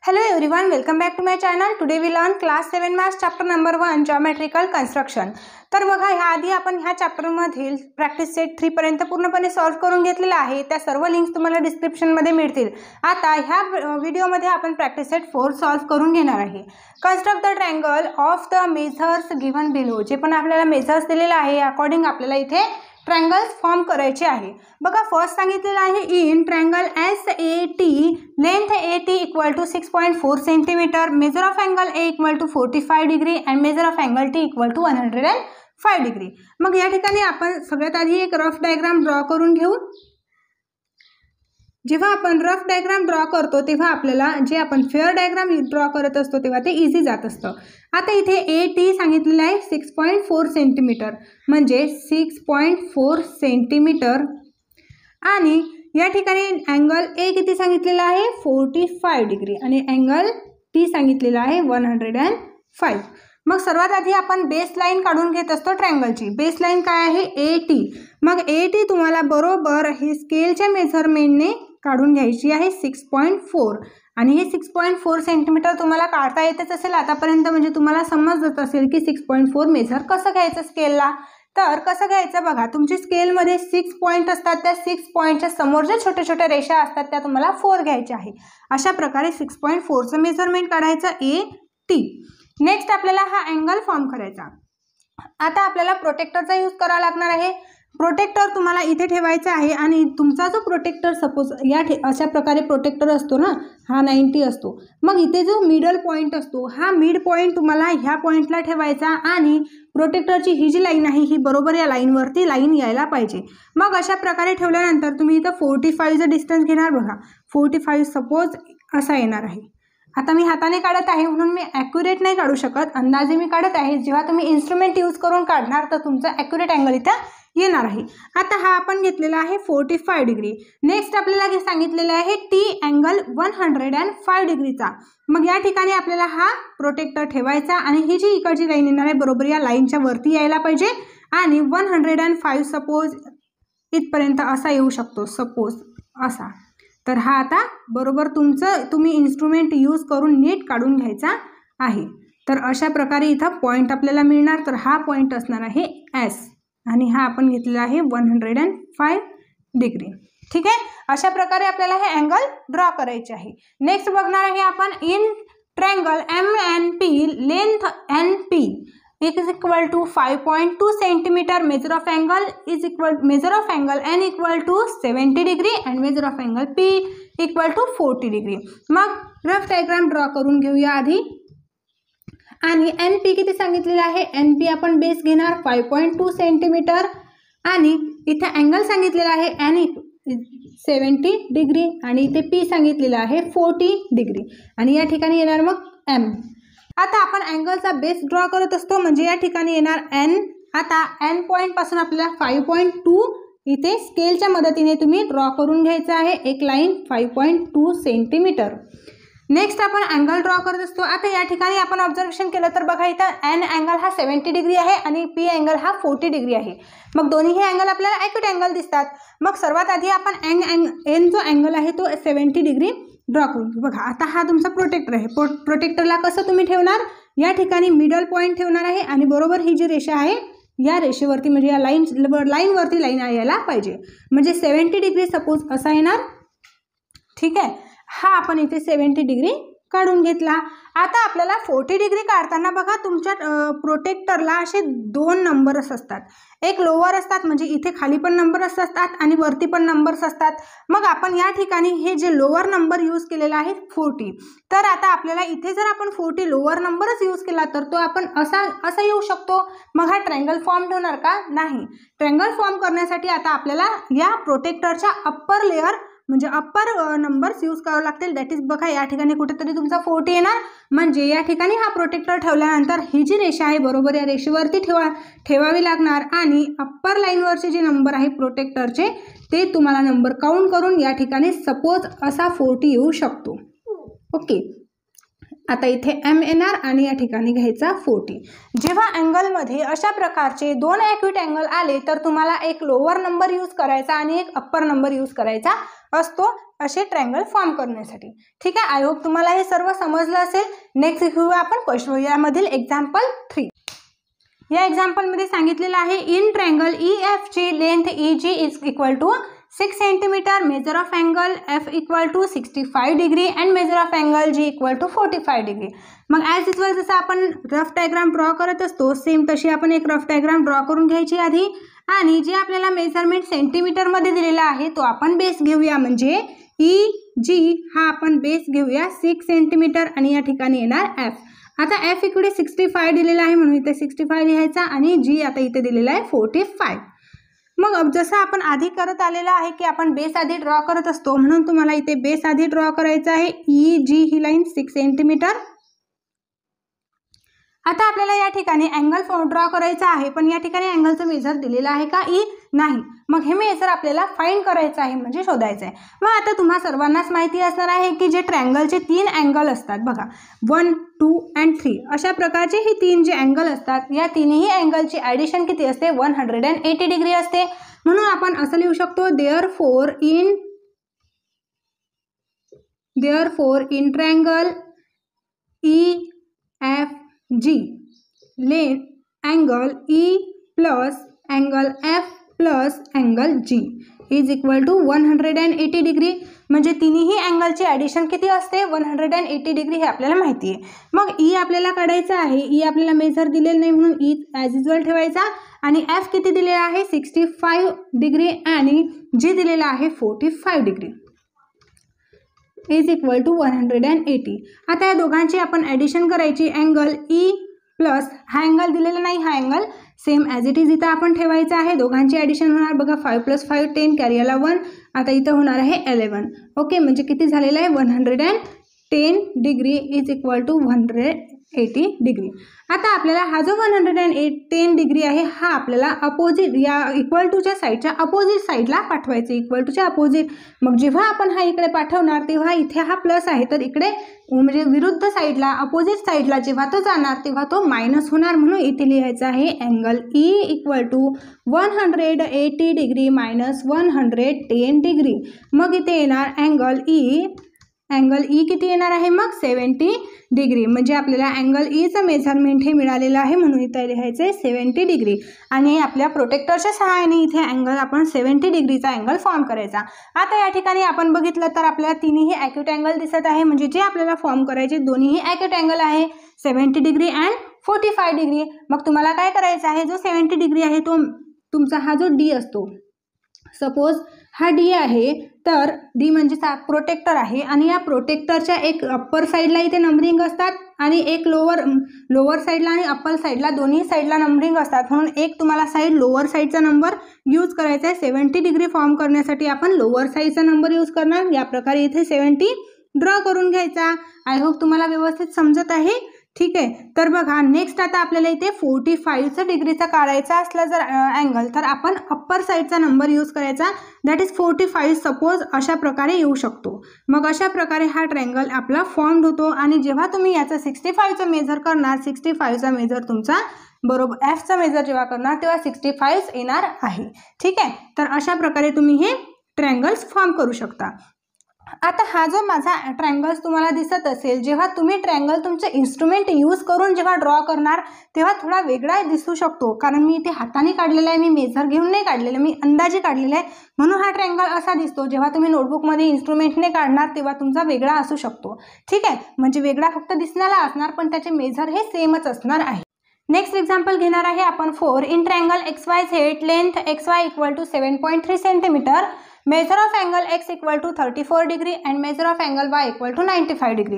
Hello everyone, welcome back to my channel. Today we learn class 7 maths chapter number 1 geometrical construction. तर बघा ह्या आधी आपण ह्या चॅप्टर मधील प्रॅक्टिस सेट 3 पर्यंत पूर्णपणे सॉल्व करून घेतलेला आहे. त्या सर्व लिंक्स तुम्हाला डिस्क्रिप्शन मध्ये मिळतील. आता ह्या व्हिडिओ मध्ये आपण प्रॅक्टिस सेट 4 सॉल्व करून घेणार आहे. Construct the triangle of the measures given below. जे पण आपल्याला मेजर्स दिलेले आहे अकॉर्डिंग आपल्याला इथे ट्रायंगल्स फॉर्म करायचे आहे. बघा फर्स्ट सांगितलेलं आहे in triangle SAT length AT equal to 6.4 centimetre, measure of angle A equal to 45 degree and measure of angle T equal to 105 degree. मग या ठिकाणी आपण सगळ्यात आधी एक रफ डायग्राम ड्रॉ करून घेऊ. जेव्हा आपण रफ डायग्राम ड्रॉ करतो तेव्हा आपल्याला जे आपण फेअर डायग्राम ड्रॉ करत असतो तेव्हा ते इझी जात असतं. आता इथे AT सांगितलेलं आहे 6.4 सेंटीमीटर म्हणजे 6.4 सेंटीमीटर आणि या ठिकाणी अँगल A किती सांगितलेला आहे 45 डिग्री आणि अँगल T सांगितलेला आहे 105. मग सर्वात आधी आपण बेस लाईन काढून घेत असतो ट्रायंगलची. बेस लाईन काय आहे AT. मग AT तुम्हाला बरोबर हे स्केलच्या मेजरमेंटने काढून घ्यायची आहे 6.4 आणि हे 6.4 सेंटीमीटर तुम्हाला काढता येतच असेल आतापर्यंत, म्हणजे तुम्हाला समजत असेल की 6.4 मेजर कसं घ्यायचं स्केलला. तर कसं घ्यायचं बघा, तुमची स्केलमध्ये 6 पॉईंट असतात, त्या 6 पॉईंटच्या समोर ज्या छोट्या छोट्या रेषा असतात त्या तुम्हाला 4 घ्यायच्या आहे. अशा प्रकारे 6.4चं मेजरमेंट काढायचं AT. नेक्स्ट आपल्याला हा अँगल फॉर्म करायचा. आता आपल्याला प्रोटेक्टरचा यूज करावा लागणार आहे. प्रोटेक्टर तुम्हाला इथे ठेवायचा आहे आणि तुमचा जो प्रोटेक्टर सपोज अशा प्रकारे प्रोटेक्टर असतो ना, हा 90 असतो. मग इथे जो मिडल पॉईंट असतो हा मिड पॉईंट तुम्हाला ह्या पॉईंटला ठेवायचा आणि प्रोटेक्टरची ही जी लाईन आहे ही बरोबर या लाईनवरती लाईन यायला पाहिजे. मग अशा प्रकारे ठेवल्यानंतर तुम्ही इथं 45चं डिस्टन्स घेणार. बघा 45 सपोज असा येणार आहे. आता मी हाताने काढत आहे म्हणून मी ॲक्युरेट नाही काढू शकत, अंदाजे मी काढत आहे. जेव्हा तुम्ही इन्स्ट्रुमेंट यूज करून काढणार तर तुमचा ॲक्युरेट अँगल इथं येणार आहे. आता हा आपण घेतलेला आहे 45 डिग्री. नेक्स्ट आपल्याला सांगितलेलं आहे T अँगल 105 डिग्रीचा. मग या ठिकाणी आपल्याला हा प्रोटेक्टर ठेवायचा आणि ही जी इकडची लाईन येणार आहे बरोबर या लाईनच्या वरती यायला पाहिजे आणि 105 सपोज इथपर्यंत असा येऊ शकतो, सपोज असा. तर हा आता बरोबर तुम्ही इन्स्ट्रुमेंट यूज करून नीट काढून घ्यायचा आहे. तर अशा प्रकारे इथं पॉईंट आपल्याला मिळणार. तर हा पॉईंट असणार आहे S आणि हा आपण घेतलेला आहे 105 डिग्री. ठीक आहे, अशा प्रकारे आपल्याला हे अँगल ड्रॉ करायचे आहे. नेक्स्ट बघणार आहे आपण in triangle MNP length NP is equal to 5.2 centimetre, measure of angle N equal to 70 degree and measure of angle P equal to 40 degree. मग रफ डायग्राम ड्रॉ करून घेऊया आधी. आणि NP किती सांगितलेलं आहे, NP आपण बेस घेणार 5.2 सेंटीमीटर आणि इथे अँगल सांगितलेला आहे N 70 डिग्री आणि इथे P सांगितलेला आहे 40 डिग्री आणि या ठिकाणी येणार मग M. आता आपण अँगलचा बेस ड्रॉ करत असतो म्हणजे या ठिकाणी येणार N. आता N पॉईंट पासून आपल्याला 5.2 इथे स्केलच्या मदतीने तुम्ही ड्रॉ करून घ्यायचं आहे एक लाईन 5.2 सेंटीमीटर. नेक्स्ट आपण अँगल ड्रॉ करत असतो. आता या ठिकाणी आपण ऑब्झर्वेशन केलं तर बघा इथं N अँगल हा 70 डिग्री आहे आणि P अँगल हा 40 डिग्री आहे. मग दोन्ही हे अँगल आपल्याला ॲक्युरेट अँगल दिसतात. मग सर्वात आधी आपण N जो अँगल आहे तो 70 डिग्री ड्रॉ करून घेऊ. बघा आता हा तुमचा प्रोटेक्टर आहे. प्रोटेक्टरला कसं तुम्ही ठेवणार, या ठिकाणी मिडल पॉईंट ठेवणार आहे आणि बरोबर ही जी रेषा आहे या रेषेवरती म्हणजे या लाईनवरती लाईन यायला पाहिजे. म्हणजे 70 डिग्री सपोज असा येणार. ठीक आहे, हा आपण इथे 70 डिग्री काढून घेतला. आता आपल्याला 40 डिग्री काढताना बघा तुमच्या प्रोटेक्टरला असे 2 नंबर्स असतात. एक लोअर असतात म्हणजे इथे खाली पण नंबर्स असतात आणि वरती पण नंबर्स असतात. मग आपण या ठिकाणी हे जे लोअर नंबर यूज केलेला आहे 40. तर आता आपल्याला इथे जर आपण 40 लोअर नंबरच यूज केला तर तो आपण असा येऊ शकतो. मग हा ट्रायंगल फॉर्म होणार का, नाही. ट्रायंगल फॉर्म करण्यासाठी आता आपल्याला या प्रोटेक्टरच्या अप्पर लेअर म्हणजे अप्पर नंबर्स यूज करावे लागतील. दॅट इज बघा या ठिकाणी कुठेतरी तुमचा 40 येणार म्हणजे या ठिकाणी हा प्रोटेक्टर ठेवल्यानंतर ही जी रेषा आहे बरोबर या रेषेवरती ठेवावी लागणार आणि अप्पर लाईनवरचे जे नंबर आहे प्रोटेक्टरचे ते तुम्हाला नंबर काउंट करून या ठिकाणी सपोज असा 40 येऊ शकतो. ओके, आता इथे M येणार आणि या ठिकाणी घ्यायचा 40. जेव्हा अँगलमध्ये अशा प्रकारचे 2 ॲक्युरेट अँगल आले तर तुम्हाला एक लोअर नंबर यूज करायचा आणि एक अप्पर नंबर यूज करायचा असतो. असे ट्रायंगल फॉर्म करण्यासाठी. ठीक आहे, आय होप तुम्हाला हे सर्व समजलं असेल. नेक्स्ट घेऊया आपण यामधील एक्झाम्पल 3. या एक्झाम्पलमध्ये सांगितलेलं आहे इन ट्रायंगल EF ची length EG is equal to 6 centimetre, measure of angle F equal to 65 degree and measure of angle G equal to 45 degree. मग ॲज युजल जसं आपण रफ डायग्राम ड्रॉ करत असतो सेम तशी आपण एक रफ डायग्राम ड्रॉ करून घ्यायची आधी, आणि जे आपल्याला मेजरमेंट सेंटीमीटरमध्ये दिलेला आहे तो आपण बेस घेऊया. म्हणजे EG हा आपण बेस घेऊया 6 सेंटीमीटर आणि या ठिकाणी येणार F. आता F इकडे 65 दिलेला आहे म्हणून इथे 65 लिहायचा आणि G आता इथे दिलेला आहे 45. मग जसं आपण आधी करत आलेलं आहे की आपण बेस आधी ड्रॉ करत असतो म्हणून तुम्हाला इथे बेस आधी ड्रॉ करायचा आहे. EG ही लाईन 6 सेंटीमीटर. आता आपल्याला या ठिकाणी अँगल ड्रॉ करायचा आहे, पण या ठिकाणी अँगलचं मेजर दिलेलं आहे का नाही. मग हे मेजर आपल्याला फाइंड करायचं आहे म्हणजे शोधायचं आहे. मग आता तुम्हा सर्वांनाच माहिती असणार आहे की जे ट्रायंगलचे 3 अँगल असतात बघा 1, 2 and 3 अशा प्रकारचे हे 3 जे अँगल असतात या तिन्ही अँगलची ॲडिशन किती असते 180 डिग्री असते. म्हणून आपण असं लिहू शकतो therefore in triangle EFG length angle E plus angle F plus angle G is equal to 180 degree. म्हणजे तिन्ही अँगलची ॲडिशन किती असते 180 डिग्री हे आपल्याला माहिती आहे. मग E आपल्याला काढायचा आहे. E आपल्याला मेजर दिलेलं नाही म्हणून E ॲज युजल ठेवायचा आणि F किती दिलेला आहे 65 डिग्री आणि G दिलेला आहे 45 डिग्री इज इक्वल टू 180. आता या दोघांची आपण ॲडिशन करायची. अँगल E प्लस हा अँगल दिलेला नाही, हा angle same as it is इथं आपण ठेवायचा आहे. दोघांची ॲडिशन होणार बघा 5 + 5 10 कॅरी आला 1. आता इथं होणार आहे 11. ओके, म्हणजे किती झालेलं आहे 110 degree is equal to 180 degree. आता आपल्याला हा जो 110 डिग्री आहे हा आपल्याला अपोजिट या इक्वल टूच्या साईडच्या अपोजिट साईडला पाठवायचं. इक्वल टूच्या अपोजिट. मग जेव्हा आपण हा इकडे पाठवणार तेव्हा इथे हा प्लस आहे तर इकडे म्हणजे विरुद्ध साईडला अपोजिट साईडला जेव्हा तो जाणार तेव्हा तो मायनस होणार. म्हणून इथे लिहायचं आहे angle E equal to 180 degree minus 110 degree. मग इथे येणार अँगल E किती येणार आहे मग 70 डिग्री. म्हणजे आपल्याला अँगल Eचं मेजरमेंट हे मिळालेलं आहे म्हणून इथे लिहायचं आहे 70 डिग्री. आणि आपल्या प्रोटेक्टरच्या सहाय्याने इथे अँगल आपण 70 डिग्रीचा अँगल फॉर्म करायचा. आता या ठिकाणी आपण बघितलं तर आपल्याला तिन्ही ॲक्यूट अँगल दिसत आहे. म्हणजे जे आपल्याला फॉर्म करायचे दोन्हीही ॲक्यूट अँगल आहे 70 डिग्री अँड 45 डिग्री. मग तुम्हाला काय करायचं आहे जो 70 डिग्री आहे तो तुमचा हा जो D असतो सपोज हा D आहे तर D म्हणजे प्रोटेक्टर आहे आणि या प्रोटेक्टरच्या एक अप्पर साईडला इथे नंबरिंग असतात आणि एक लोअर साईडला आणि अप्पर साईडला दोन्ही साईडला नंबरिंग असतात. म्हणून एक तुम्हाला साईड लोअर साईडचा नंबर यूज करायचा आहे. 70 डिग्री फॉर्म करण्यासाठी आपण लोअर साईडचा नंबर यूज करणार. या प्रकारे इथे 70 ड्रॉ करून घ्यायचा. आय होप तुम्हाला व्यवस्थित समजत आहे. ठीक आहे, तर बघा नेक्स्ट आता आपल्याला इथे 45 डिग्रीचा काढायचा असला जर अँगल तर आपण अप्पर साईडचा नंबर यूज करायचा दॅट इज 45. सपोज अशा प्रकारे येऊ शकतो. मग अशा प्रकारे हा ट्रायंगल आपला फॉर्म्ड होतो. आणि जेव्हा तुम्ही याचं 65चं मेजर करणार 65चा मेजर तुमचा बरोबर Fचा मेजर जेव्हा करणार तेव्हा 65 येणार आहे. ठीक आहे, तर अशा प्रकारे तुम्ही हे ट्रायंगल्स फॉर्म करू शकता. आता हा जो माझा ट्रायंगल्स तुम्हाला दिसत असेल जेव्हा तुम्ही ट्रायंगल तुमचे इन्स्ट्रुमेंट यूज करून जेव्हा ड्रॉ करणार तेव्हा थोडा वेगळा दिसू शकतो. कारण मी इथे हाताने काढलेला आहे, मी मेजर घेऊन नाही काढलेलं, मी अंदाजे काढलेला आहे म्हणून हा ट्रायंगल असा दिसतो. जेव्हा तुम्ही नोटबुकमध्ये इन्स्ट्रुमेंटने काढणार तेव्हा तुमचा वेगळा असू शकतो. ठीक आहे, म्हणजे वेगळा फक्त दिसण्याला असणार पण त्याचे मेजर हे सेमच असणार आहे. नेक्स्ट एक्झाम्पल घेणार आहे आपण 4 in triangle XYZ length XY equal to 7.3 centimetre, measure of angle X equal to 34 degree and measure of angle Y equal to 95 degree.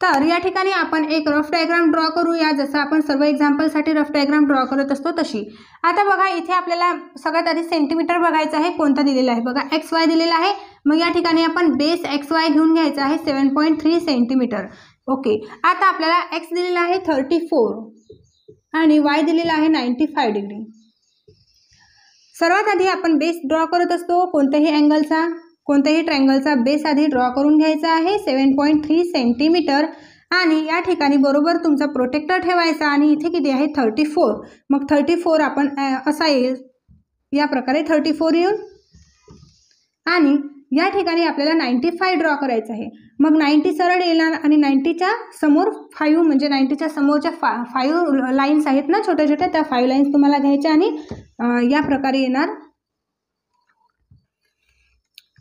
तर या ठिकाणी आपण एक रफ डायग्राम ड्रॉ करूया जसं आपण सर्व एक्झाम्पलसाठी रफ डायग्राम ड्रॉ करत असतो तशी. आता बघा इथे आपल्याला सगळ्यात आधी सेंटीमीटर बघायचं आहे कोणता दिलेला आहे बघा XY दिलेला आहे. मग या ठिकाणी आपण बेस XY घेऊन घ्यायचा आहे 7.3 सेंटीमीटर. ओके, आता आपल्याला X दिलेला आहे 34 आणि Y दिलेला आहे 95 डिग्री. सर्वात आधी आपण बेस ड्रॉ करत असतो कोणत्याही ट्रायंगलचा बेस आधी ड्रॉ करून घ्यायचा आहे 7.3 सेंटीमीटर आणि या ठिकाणी बरोबर तुमचा प्रोटेक्टर ठेवायचा आणि इथे किती आहे 34. मग 34 आपण असा येईल या प्रकारे 34 येऊन आणि या ठिकाणी आपल्याला 95 ड्रॉ करायचं आहे। मग 90 सरळ येणार आणि 90च्या समोर 5 म्हणजे 90च्या समोरच्या 5 लाईन्स आहेत ना छोट्या छोट्या, त्या 5 लाईन्स तुम्हाला घ्यायच्या आणि या प्रकारे येणार,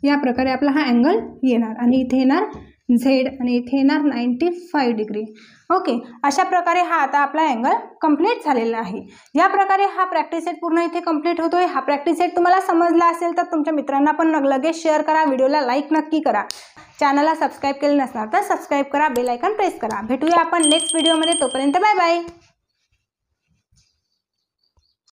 या प्रकारे आपला हा अँगल येणार आणि इथे येणार झेड आणि इथे येणार 95 डिग्री। ओके, अशा प्रकारे हा आता आपला अँगल कंप्लीट झालेला आहे। या प्रकारे हा प्रॅक्टिस सेट पूर्ण इथे कंप्लीट होतोय। हा प्रॅक्टिस सेट तुम्हाला समजला असेल तर तुमच्या मित्रांना पण लगेच शेअर करा, व्हिडिओला लाईक नक्की करा, चॅनलला सबस्क्राईब केलं नसणार तर सबस्क्राईब करा, बेल आयकॉन प्रेस करा। भेटूया आपण नेक्स्ट व्हिडिओमध्ये, तोपर्यंत बाय बाय।